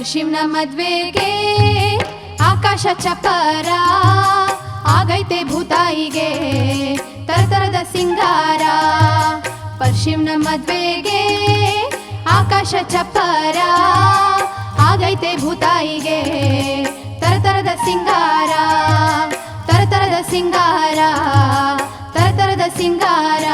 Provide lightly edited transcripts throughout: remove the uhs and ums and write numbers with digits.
ಪಶ್ಚಿಮ್ನ ಮದ್ವೆಗೆ ಆಕಾಶ ಚಪ್ಪರ ಆಗೈತೆ ಭೂತಾಯಿಗೆ ತರತರದ ಸಿಂಗಾರ. ಪಶ್ಚಿಮ್ನ ಮದ್ವೆಗೆ ಆಕಾಶ ಚಪ್ಪರ ಆಗೈತೆ ಭೂತಾಯಿಗೆ ತರತರದ ಸಿಂಗಾರ, ತರತರದ ಸಿಂಗಾರ, ತರತರದ ಸಿಂಗಾರ.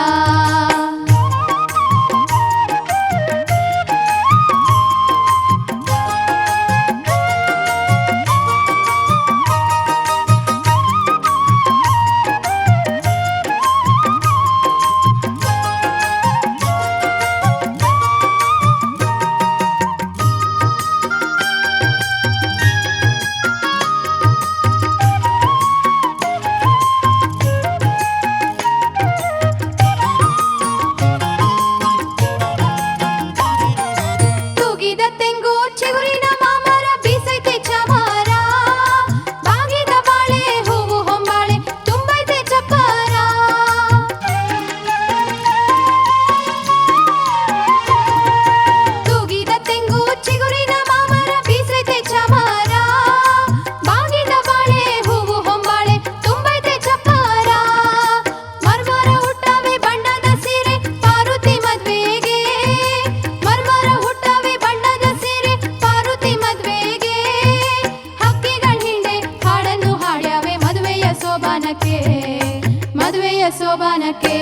ಮದುವೆಯ ಸೋಬಾನಕ್ಕೆ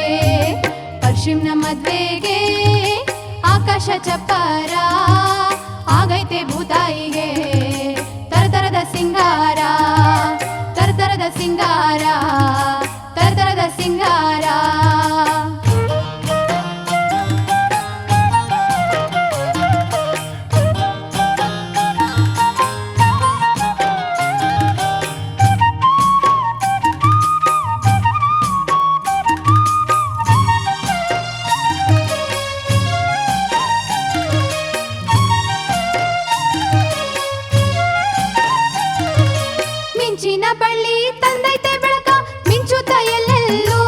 ಪಶ್ಚಿಮ್ನ ಮದ್ವೆಗೆ ಆಕಾಶ ಚಪ್ಪರ ಆಗೈತೆ ಭೂತಾಯಿಗೆ ತರತರದ ಸಿಂಗಾರ, ತರತರದ ಸಿಂಗಾರ, ತರತರದ ಸಿಂಗಾರ. ಮಿಂಚಿನ ಬಳ್ಳಿ ತಂದೈತೆ ಬೆಳಕ ಮಿಂಚುತ್ತ ಎಲ್ಲೆಲ್ಲೂ,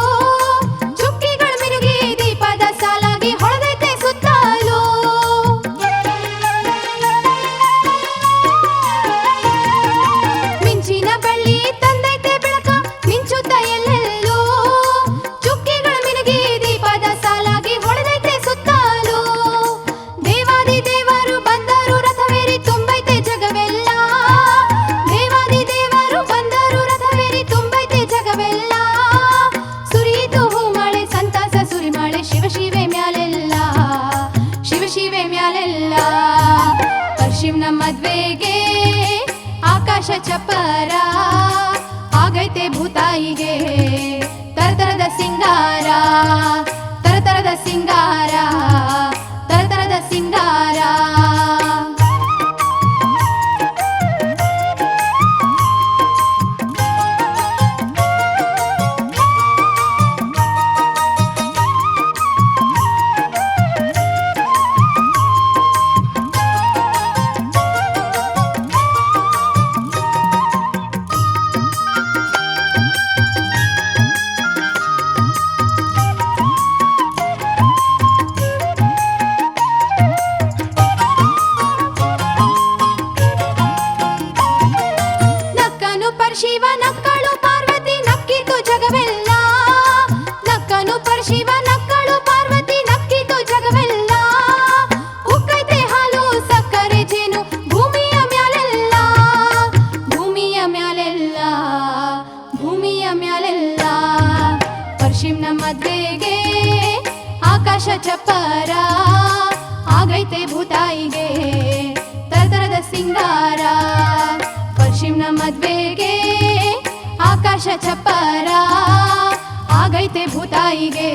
ಚುಕ್ಕಿಗಳ ಮಿನುಗಿ ದೀಪದ ಸಾಲಾಗಿ ಹೊಳೆದೈತೆ ಸುತ್ತಲೂ. ಮಿಂಚಿನ ಬಳ್ಳಿ ತಂದೈತೆ ಬೆಳಕ ಮಿಂಚುತ್ತ ಎಲ್ಲೆಲ್ಲೂ, ಚುಕ್ಕಿಗಳ ಮಿನುಗಿ ದೀಪದ ಸಾಲಾಗಿ ಹೊಳೆದೈತೆ ಸುತ್ತಲೂ. ದೇವಾದಿ ದೇವರು ಬಂದರು ರಥವೇರಿ ತುಂಬೈತೆ ಜಗವೆಲ್ಲ, ದೇವಾದಿ ದೇವರು ಬಂದರು ರಥವೇರಿ ತುಂಬೈತೆ ಜಗವೆಲ್ಲ. ಸುರಿಯಿತು ಹೂಮಳೆ ಸಂತಾಸ ಸುರಿಮಳೆ ಶಿವ ಶಿವೆ ಮ್ಯಾಲೆಲ್ಲ, ಶಿವ ಶಿವೆ ಮ್ಯಾಲೆಲ್ಲ. ಪಶ್ಚಿಮ್ನ ಮದ್ವೆಗೆ ಆಕಾಶ ಚಪ್ಪರ ಆಗೈತೆ ಭೂತಾಯಿಗೆ ತರತರದ ಸಿಂಗಾರ, ತರತರದ ಸಿಂಗಾರ, ತರತರದ ಸಿಂಗಾರ. ಶಿವ ನಕ್ಕಳು ಪಾರ್ವತಿ ನಕ್ಕಿತು ಜಗವೆಲ್ಲ, ನಕ್ಕನು ಪರಶಿವ ನಕ್ಕಳು ಪಾರ್ವತಿ ನಕ್ಕಿತು ಜಗವೆಲ್ಲ. ಉಕ್ಕೈತೆ ಹಾಲು ಸಕ್ಕರೆ ಜೇನು ಭೂಮಿಯ ಮ್ಯಾಲೆಲ್ಲ, ಭೂಮಿಯ ಮ್ಯಾಲೆಲ್ಲ, ಭೂಮಿಯ ಮ್ಯಾಲೆಲ್ಲ. ಪಶ್ಚಿಮ್ನ ಮದ್ವೆಗೆ ಆಕಾಶ ಚಪ್ಪರ ಆಗೈತೆ ಭೂತಾಯಿಗೆ ತರತರದ ಸಿಂಗಾರ. ಪಶ್ಚಿಮ್ನ ಮದ್ವೆಗೆ ಆಕಾಶ ಚಪ್ಪರ ಆಗೈತೆ ಭೂತಾಯಿಗೆ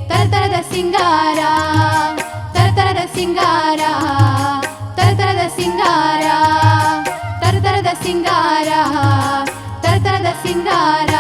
ತರತರದ ಸಿಂಗಾರ, ತರತರದ ಸಿಂಗಾರ, ತರತರದ ಸಿಂಗಾರ, ತರತರದ ಸಿಂಗಾರ, ತರತರದ ಸಿಂಗಾರ.